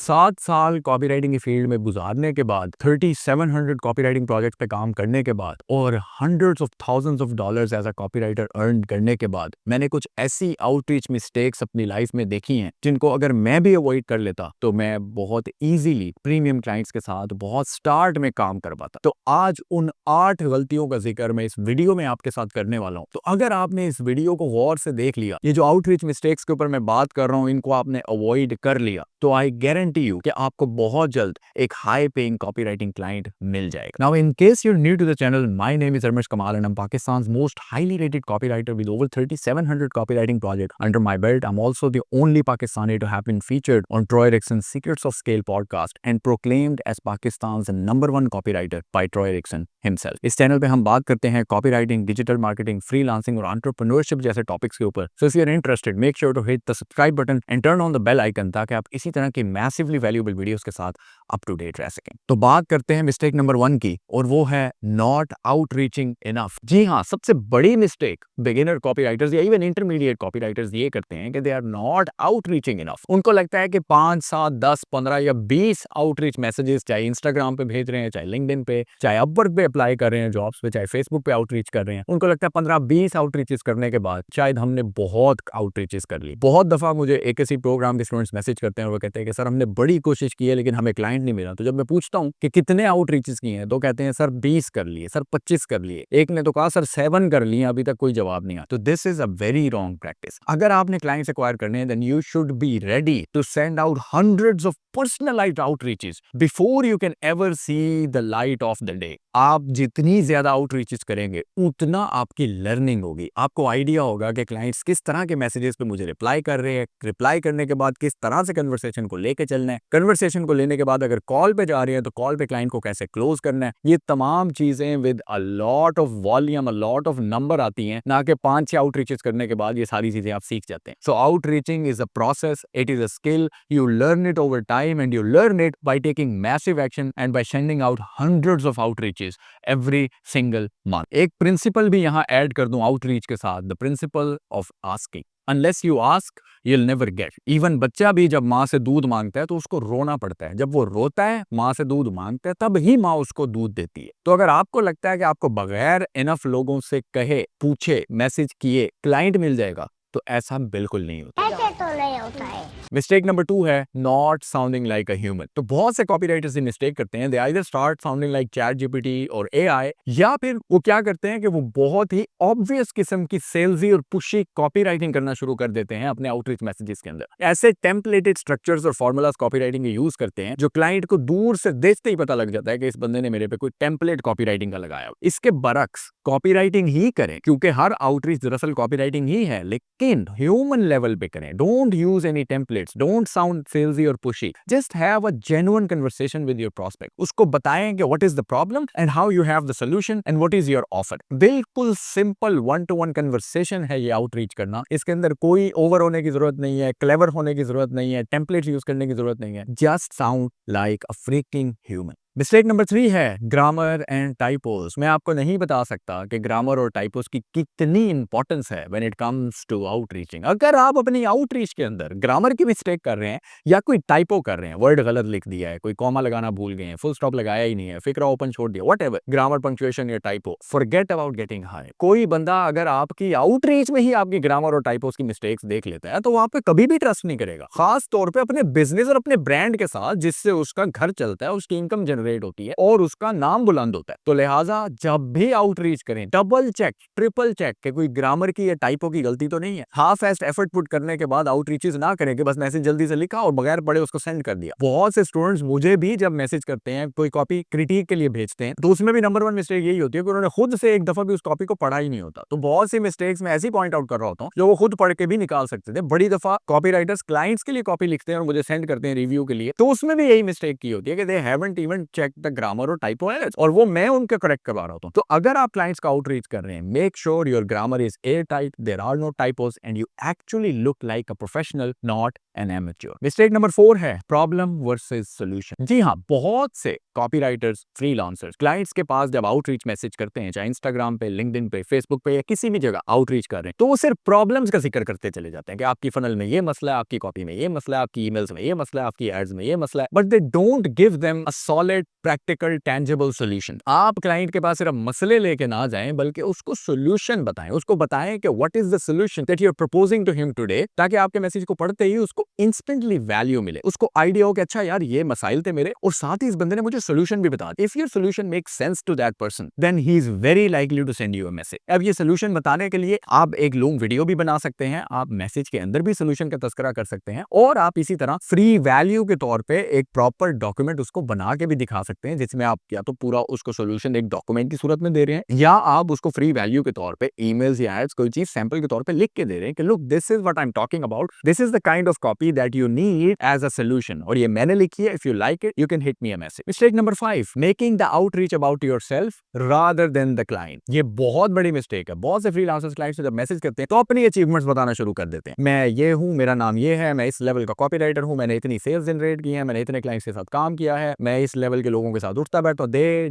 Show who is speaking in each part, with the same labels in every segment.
Speaker 1: 7 साल कॉपीराइटिंग की फील्ड में गुजारने के बाद 3700 कॉपीराइटिंग प्रोजेक्ट पे काम करने के बाद और hundreds of thousands of dollars as a copywriter earn करने के बाद मैंने कुछ ऐसी आउटरीच मिस्टेक्स अपनी लाइफ में देखी हैं जिनको अगर मैं भी अवॉइड कर लेता तो मैं बहुत इजीली प्रीमियम क्लाइंट्स के साथ बहुत स्टार्ट में काम कर पाता। तो आज उन 8 गलतियों का जिक्र मैं इस वीडियो में आपके साथ करने वाला हूं। तो अगर आपने इस वीडियो को गौर से देख लिया, ये जो आउटरीच मिस्टेक्स के ऊपर मैं बात कर रहा हूं इनको आपने अवॉइड कर लिया, तो आई गारंटी यू कि आपको बहुत जल्द एक हाई पेइंग कॉपीराइटिंग क्लाइंट मिल जाएगा। Now in case you are new to the channel, my name is Ramesh Kamal and I am Pakistan's most highly rated copywriter with over 3700 copywriting projects under my belt. I'm also the only Pakistani to have been featured on Troy Erickson's Secrets of Scale podcast and proclaimed as Pakistan's #1 copywriter by Troy Erickson himself. इस channel पे हम बात करते हैं copywriting, digital marketing, freelancing और entrepreneurship जैसे topics के ऊपर। So if you're interested, make sure to hit the subscribe button and turn on the bell icon ताकि आप इसी तरह की मैसिवली वैल्यूएबल वीडियोस के साथ अप टू डेट रह सकें। तो बात करते हैं मिस्टेक नंबर 1 की, और वो है नॉट आउटरीचिंग इनफ। जी हाँ, सबसे बड़ी मिस्टेक बिगिनर कॉपीराइटर्स या इवन इंटरमीडिएट कॉपीराइटर्स ये करते हैं कि दे आर नॉट आउटरीचिंग इनफ। उनको लगता है कि 5, 7, 10, 15 या 20 आउटरीच मैसेजेस चाहे इंस्टाग्राम पे भेज रहे हैं, चाहे लिंक्डइन पे, चाहे अपवर्क पे अप्लाई कर रहे हैं जॉब्स पे, चाहे फेसबुक पे आउटरीच कर रहे हैं, उनको लगता है 15-20 आउटरीचेस करने के बाद शायद हमने बहुत आउटरीचेस कर ली। बहुत दफा मुझे एक किसी प्रोग्राम के स्टूडेंट्स मैसेज करते हैं और वो कहते हैं कि सर हमने बड़ी कोशिश की है लेकिन हमें क्लाइंट नहीं मिला। तो जब मैं पूछता हूँ कि कितने आउटरीचेस किए हैं तो कहते हैं सर 20 कर लिए, सर 25 कर लिए, एक ने तो कहा सर 7 कर लिए, अभी तक कोई जवाब नहीं आया। तो this is a very wrong practice. अगर आपने क्लाइंट्स एक्वायर करने हैं then you should be ready to send out hundreds of personalised outreaches before you can ever see the light of the day. आप जितनी ज्यादा आउटरीचेस करेंगे उतना आपकी लर्निंग होगी, आपको आइडिया होगा कि क्लाइंट्स किस तरह के मैसेजेस पे मुझे रिप्लाई कर रहे हैं, रिप्लाई करने के बाद किस तरह से कन्वर्सेशन को लेके चलना है, कन्वर्सेशन को लेने के बाद अगर कॉल पे जा रहे हैं तो कॉल पे क्लाइंट को कैसे क्लोज करना है। ये तमाम चीजें with a lot of volume, a lot of number आती हैं, ना कि 5-6 आउटरीचेस करने के बाद ये सारी चीजें आप सीख जाते हैं। So outreaching is a process, it is a skill, you learn it over time and you learn it by taking massive action and by sending out hundreds of outreaches every single month. एक principle भी यहाँ add कर दूं outreach के साथ, the principle of asking. Unless you ask, you'll never get. Even बच्चा भी जब माँ से दूध मांगता है तो उसको रोना पड़ता है। जब वो रोता है, माँ से दूध मांगता है, तब ही माँ उसको दूध देती है। तो अगर आपको लगता है कि आपको बगैर इनफ लोगों से कहे, पूछे, मैसेज किए क्लाइंट मिल जाएगा, तो ऐसा बिल्कुल नहीं होता।
Speaker 2: ऐसे तो नहीं होता है।
Speaker 1: मिस्टेक नंबर 2 है not sounding like a human. तो बहुत से कॉपीराइटर्स ये मिस्टेक करते हैं, they either start sounding like chat GPT और एआई, या फिर वो क्या करते हैं कि वो बहुत ही ऑब्वियस किस्म की सेल्सी और पुशी कॉपीराइटिंग करना शुरू कर देते हैं अपने आउटरीच मैसेजेस के अंदर। ऐसे टेम्पलेटेड स्ट्रक्चर्स और फॉर्मूलाज कॉपीराइटिंग के यूज करते हैं जो क्लाइंट को दूर से देखते ही पता लग जाता है कि इस बंदे ने मेरे पे कोई टेम्पलेट कॉपीराइटिंग का लगाया। इसके बरक्स कॉपीराइटिंग ही करें, क्योंकि हर आउटरीच दरअसल कॉपीराइटिंग ही है, लेकिन ह्यूमन लेवल पे करें। Don't use any templates, don't sound salesy और pushy, just have a genuine conversation with your prospect. उसको बताएं कि what is the problem and how you have the solution and what is your offer. बिल्कुल simple 1-to-1 conversation है ये outreach करना। इसके अंदर कोई ओवर होने की जरूरत नहीं है, क्लेवर होने की जरूरत नहीं है, टेम्पलेट्स यूज करने की जरूरत नहीं है। जस्ट साउंड लाइक अ फ्रीकिंग ह्यूमन। मिस्टेक नंबर 3 है ग्रामर एंड टाइपोस। मैं आपको नहीं बता सकता कि ग्रामर और टाइपोस की कितनी इंपॉर्टेंस है व्हेन इट कम्स टू आउटरीचिंग। अगर आप अपनी आउटरीच के अंदर ग्रामर की मिस्टेक कर रहे हैं या कोई टाइपो कर रहे हैं, वर्ड गलत लिख दिया है, कोई कॉमा लगाना भूल गए हैं, फुल स्टॉप लगाया ही नहीं है, फिक्रा ओपन छोड़ दिया, व्हाटएवर, ग्रामर, पंक्चुएशन या typo, forget about getting high. कोई बंदा अगर आपकी आउटरीच में ही आपकी ग्रामर और टाइपोस की मिस्टेक्स देख लेता है तो वहां पे कभी भी ट्रस्ट नहीं करेगा, खास तौर पे अपने बिजनेस और अपने ब्रांड के साथ जिससे उसका घर चलता है, उसकी इनकम जनरेट होती है और उसका नाम बुलंद होता है। तो लिहाजा जब भी आउटरीच करें डबल चेक, ट्रिपल चेक कि कोई ग्रामर की या टाइपो की गलती तो नहीं है। हाफ एस्ट एफर्ट पुट करने के बाद आउटरीचेस ना करें कि बस मैसेज जल्दी से लिखा और बगैर पढ़े उसको सेंड कर दिया। बहुत से स्टूडेंट्स मुझे भी जब मैसेज करते हैं, कोई कॉपी क्रिटिक के लिए भेजते हैं, तो उसमें भी नंबर 1 मिस्टेक यही होती है कि उन्होंने खुद से एक दफा भी उस कॉपी को पढ़ा ही नहीं होता। तो बहुत सी मिस्टेक्स मैं ऐसी पॉइंट आउट कर रहा होता हूँ जो वो खुद पढ़ के भी निकाल सकते थे। बड़ी दफा कॉपीराइटर्स क्लाइंट्स के लिए कॉपी लिखते हैं और मुझे सेंड करते हैं रिव्यू के लिए, तो उसमें भी यही मिस्टेक की होती है कि they haven't even check the grammar और टाइपो एरर्स, और वो मैं उनके करेक्ट करवा रहा हूँ। तो अगर आप क्लाइंट्स का आउटरीच कर रहे हैं, make sure your grammar is air tight, there are no typos and you actually look like a professional, not an amateur. Mistake number 4 है प्रॉब्लम वर्सेस सॉल्यूशन। जी हाँ, बहुत से कॉपीराइटर्स, फ्रीलांसर्स क्लाइंट्स के पास जब आउटरीच मैसेज करते हैं, चाहे Instagram पे, लिंक्डइन पे, फेसबुक पे या किसी भी जगह आउटरीच कर रहे हैं, तो वो सिर्फ प्रॉब्लम्स का जिक्र करते चले जाते हैं कि आपकी फनल में ये मसला है, आपकी कॉपी में ये मसला है, आपकी ईमेल्स में ये मसला है, आपकी एड्स में ये मसला है, but they don't give them a solid practical tangible solution. आप क्लाइंट के पास सिर्फ मसले लेके ना जाएं, बल्कि उसको सॉल्यूशन बताएं, उसको बताएं कि what is the solution that you are proposing to him today, ताकि आपके मैसेज को पढ़ते ही उसको इंस्टेंटली वैल्यू मिले, उसको आइडिया हो कि अच्छा यार ये मसाइल थे मेरे, और साथ ही इस बंदे ने मुझे सॉल्यूशन भी बता दिया। If your solution makes sense to that person, then he is very likely to send you a message. अब ये सॉल्यूशन बताने के लिए आप एक लॉन्ग वीडियो भी बना सकते हैं, आप मैसेज के अंदर भी सॉल्यूशन का तस्करा कर सकते हैं, और आप इसी तरह फ्री वैल्यू के तौर पे एक प्रॉपर डॉक्यूमेंट उसको बना के भी दिखा सकते हैं, जिसमें आप या तो पूरा उसको सॉल्यूशन एक डॉक्यूमेंट की सूरत में दे रहे हैं, या आप उसको फ्री वैल्यू के तौर पे ईमेल्स या एड्स कोई चीज सैंपल के तौर पे लिख के दे रहे हैं कि look this is what I am talking about, this is the kind of copy that you need as a solution, और ये मैंने लिखी है, if you like it you can hit me a message. Mistake number 5, making the outreach about yourself rather than the client. ये बहुत बड़ी mistake है। बहुत से फ्रीलांसर्स क्लाइंट्स से जब मैसेज करते हैं तो अपनी अचीवमेंट्स बताना शुरू कर देते हैं, मैं ये हूं, मेरा नाम ये है, मैं इस लेवल का कॉपीराइटर हूं, मैंने इतनी सेल्स जनरेट की है, मैंने इतने क्लाइंट्स के साथ काम किया है, मैं इस लेवल के लोगों के साथ उठता बैठता हूं। They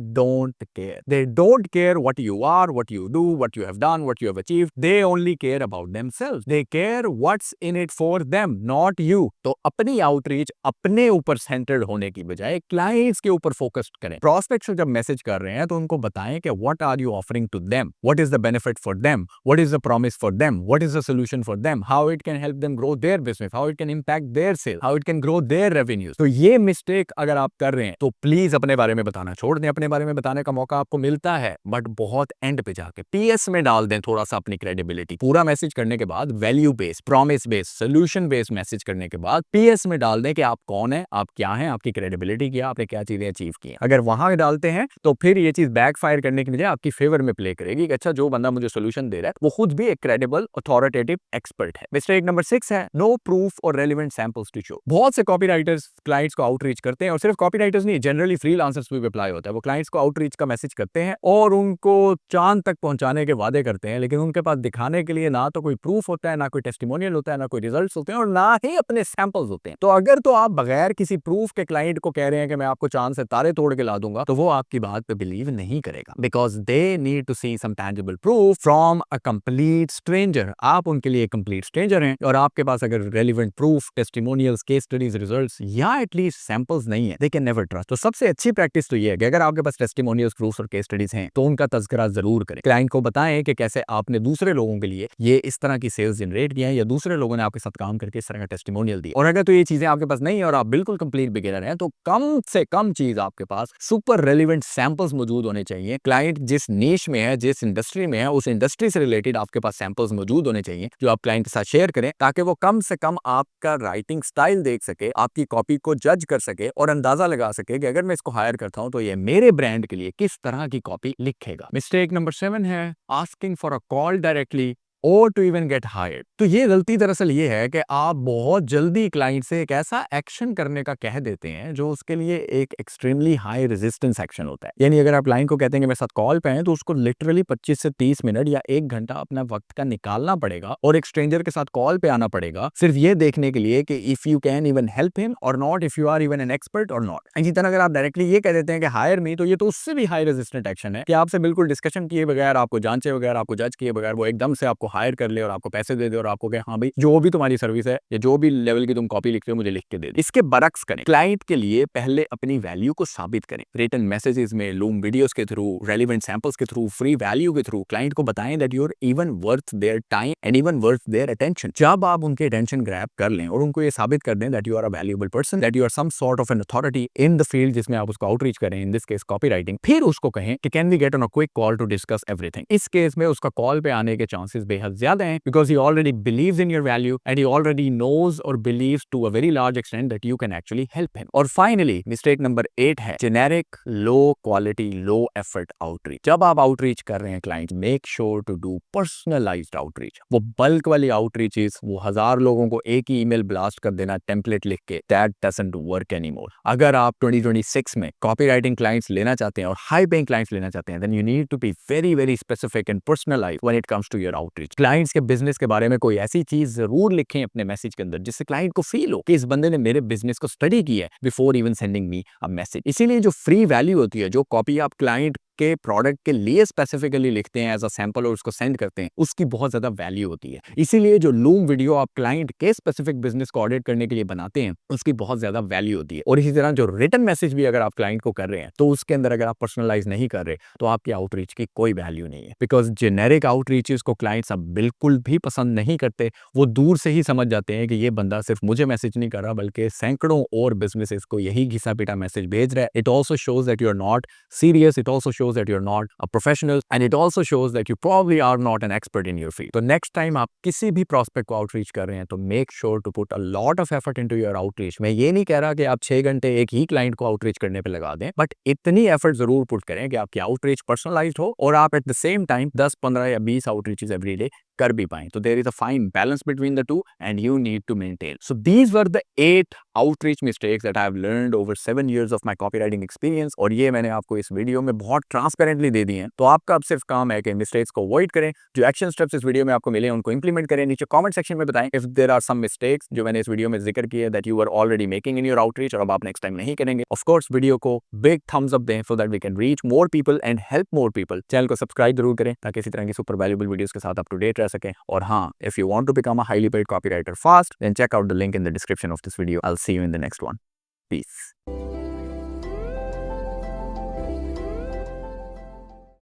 Speaker 1: don't care what you are, what you do, what you have done, what you have achieved, they only care about themselves, they care what's in it for them, not you. तो अपनी outreach अपने ऊपर centred होने की बजाय clients के ऊपर focused करें। प्रोस्पेक्ट्स जब मैसेज कर रहे हैं तो उनको बताएं कि what are you offering to them, what is the benefit for them, what is the promise for them, what is the solution for them, how it can help them grow their business, how it can impact their sale, how it can grow their revenues. तो ये mistake अगर आप कर रहे हैं तो please अपने बारे में बताना छोड़ दें। अपने बारे में बताने का मौका आपको मिलता है, बट बहुत एंड पे जाके पीएस में डाल दें थोड़ा सा अपनी क्रेडिबिलिटी। पूरा मैसेज करने के बाद value based, promise based, solution based message करने के बाद पीएस में डाल दें कि आप कौन है, आप क्या हैं, आपकी क्रेडिबिलिटी क्या, आपने क्या चीजें अचीव की हैं। अगर वहां डालते हैं तो फिर ये चीज बैकफायर करने की बजाय आपकी फेवर में प्ले करेगी कि अच्छा जो बंदा मुझे सोल्यूशन दे रहा है वो खुद भी एक क्रेडिबल अथॉरिटेटिव एक्सपर्ट है। मिस्टेक नंबर 6 है नो प्रूफ और रेलेवेंट सैंपल्स टू शो। बहुत से कॉपीराइटर्स क्लाइंट्स को आउटरीच करते हैं, और सिर्फ कॉपीराइटर्स नहीं, जनरली फ्रीलांसर्स भी अप्लाई होता है। वो क्लाइंट्स को आउटरीच का मैसेज करते हैं और उनको चांद तक पहुंचाने के वादे करते हैं, लेकिन उनके पास दिखाने के लिए ना तो कोई प्रूफ होता है, ना कोई टेस्टिमोनियल होता है, ना कोई रिजल्ट्स होते हैं, और ना ही अपने सैंपल्स होते हैं। तो अगर तो आप बगैर किसी प्रूफ के क्लाइंट को कह रहे हैं कि मैं आपको चांद से तारे तोड़ के ला दूंगा, तो वो आपकी बात पे बिलीव नहीं करेगा, because they need to see some tangible proof from a complete stranger. आप उनके लिए कंप्लीट स्ट्रेंजर हैं, और आपके पास अगर relevant proof, testimonials, case studies, results या एटलीस्ट सैंपल्स नहीं है, दे कैन नेवर ट्रस्ट। तो सबसे अच्छी प्रैक्टिस तो ये है कि अगर आपके पास टेस्टिमोनियल्स, प्रूफ और केस स्टडीज हैं तो उनका तज़किरा जरूर करें। क्लाइंट को बताएं कि कैसे आपने दूसरे लोगों के लिए ये इस तरह की सेल्स जनरेट किया है, या दूसरे लोगों ने आपके साथ काम करके इस तरह का टेस्टिमोनियल दिया। और अगर तो ये चीजें आपके पास नहीं है और आप बिल्कुल कंप्लीट बिगिनर हैं, तो कम से कम चीज आपके पास सुपर रेलिवेंट सैंपल्स मौजूद होने चाहिए। क्लाइंट जिस नीश में है, जिस इंडस्ट्री में है, उस इंडस्ट्री से रिलेटेड आपके पास सैंपल्स मौजूद होने चाहिए जो आप क्लाइंट के साथ शेयर करें, ताकि वो कम से कम आपका राइटिंग स्टाइल देख सके, आपकी कॉपी को जज कर सके और अंदाजा लगा सके कि अगर मैं इसको हायर करता हूं तो ये मेरे ब्रांड के लिए किस तरह की कॉपी लिखेगा। मिस्टेक नंबर 7 है asking for a call directly और टू इवन गेट हायर्ड। तो ये गलती दरअसल ये है कि आप बहुत जल्दी क्लाइंट से एक ऐसा एक्शन करने का कह देते हैं जो उसके लिए एक एक्सट्रीमली हाई रेजिस्टेंस एक्शन होता है। यानी अगर आप क्लाइंट को कहते हैं कि मेरे साथ कॉल पे हैं, तो उसको लिटरली 25 से 30 मिनट या 1 घंटा अपना वक्त का निकालना पड़ेगा और एक स्ट्रेंजर के साथ कॉल पे आना पड़ेगा, सिर्फ ये देखने के लिए कि if you can even help him or not, if you are even an expert or not. इसी तरह अगर आप डायरेक्टली ये कह देते हैं कि हायर मी, तो ये तो उससे भी हाई रेजिस्टेंट एक्शन है कि आपसे बिल्कुल डिस्कशन किए बगैर, आपको जांचे बगैर, आपको जज किए बगैर वो एकदम से आपको हायर कर ले और आपको पैसे दे दे और आपको कहे हाँ भाई जो भी तुम्हारी सर्विस है या जो भी लेवल की तुम कॉपी लिखते हो मुझे लिख के दे दे। इसके बरक्स करें। क्लाइंट के लिए पहले अपनी वैल्यू को साबित करें। रिटन मैसेजेस में, लूम वीडियोस के थ्रू, रेलिवेंट सैंपल्स के थ्रू, फ्री वैल्यू के थ्रू क्लाइंट को बताएं that you are even worth their time and even worth their attention. जब आप उनके अटेंशन ग्रैब कर लें और उनको ये साबित कर दें that you are a valuable person, that you are some sort of an authority in the field जिसमें आप उसको आउटरीच करें, इन दिस केस कॉपीराइटिंग, फिर उसको कहें कि can we get on a quick call to discuss everything. इस case में उसका कॉल पे आने के चांसेस बेहद ज्यादा हैं, because he already believes in your value and he already knows or believes to a very large extent that you can actually help him. और फाइनली मिस्टेक नंबर 8 है generic low quality low effort outreach. जब आप outreach कर रहे हैं client, make sure to do personalised outreach. वो bulk वाली outreaches, वो 1000 लोगों को एक ही ईमेल ब्लास्ट कर देना टेम्पलेट लिख के, दैट डजंट वर्क एनीमोर। अगर आप 2026 में कॉपीराइटिंग क्लाइंट्स लेना चाहते हैं और हाई पेइंग क्लाइंट्स लेना चाहते हैं, then you need to be very very specific and personalised when it comes to your outreach. Clients के बिजनेस के बारे में कोई ऐसी चीज जरूर लिखें अपने मैसेज के अंदर जिससे क्लाइंट को फील हो कि इस बंदे ने मेरे बिजनेस को स्टडी किया है before even sending me a message. इसीलिए जो फ्री वैल्यू होती है, जो कॉपी आप क्लाइंट के प्रोडक्ट के लिए स्पेसिफिकली लिखते हैं एज अ सैंपल और उसको सेंड करते हैं, उसकी बहुत ज्यादा वैल्यू होती है। इसीलिए जो लूम वीडियो आप क्लाइंट के स्पेसिफिक बिजनेस को ऑडिट करने के लिए बनाते हैं, उसकी बहुत ज्यादा वैल्यू होती है। और इसी तरह जो रिटन मैसेज भी अगर आप क्लाइंट को कर रहे हैं, तो उसके अंदर अगर आप पर्सनलाइज नहीं कर रहे, तो आपकी आउटरीच की कोई वैल्यू नहीं है। बिकॉज जेनेरिक आउटरीचेस को क्लाइंट्स अब बिल्कुल भी पसंद नहीं करते। वो दूर से ही समझ जाते हैं कि ये बंदा सिर्फ मुझे मैसेज नहीं कर रहा, बल्कि सैकड़ों और बिजनेसेस को यही घिसा पीटा मैसेज भेज रहा है। It also shows that you are not serious, it also shows that you're not a professional, and it also shows that you probably are not an expert in your field. तो next time आप किसी भी prospect को outreach कर रहे हैं, तो make sure to put a lot of effort into your outreach. मैं ये नहीं कह रहा कि आप 6 घंटे एक ही client को outreach करने पे लगा दें, but इतनी effort जरूर put करें कि आपकी outreach personalized हो और आप at the same time 10, 15 या 20 outreaches every day कर भी पाएं। तो there is a fine balance between the two and you need to maintain. So these were the 8 outreach mistakes that I have learned over 7 years of my copywriting experience, और ये मैंने आपको इस video में बहुत ट्रांसपेरेंटली दे दी हैं। तो आपका अब सिर्फ काम है कि मिस्टेक्स को अवॉइड करें। जो एक्शन स्टेप्स इस वीडियो में आपको मिले उनको इंप्लीमेंट करें। नीचे कमेंट सेक्शन में बताएं if there are some mistakes जो मैंने इस वीडियो में जिक्र किए that you are already making in your outreach और अब आप नेक्स्ट टाइम नहीं करेंगे। ऑफ कोर्स वीडियो को बिग थम्स अप दें so that we can reach more people and help more people. Channel को सब्सक्राइब जरूर करें ताकि इसी तरह की सुपर वैल्यूएबल वीडियोस के साथ अप टू डेट रह सकें। और हाँ, if you want to become a highly paid copywriter fast, then check out the link in the description of this video. I'll see you in the next one. Peace.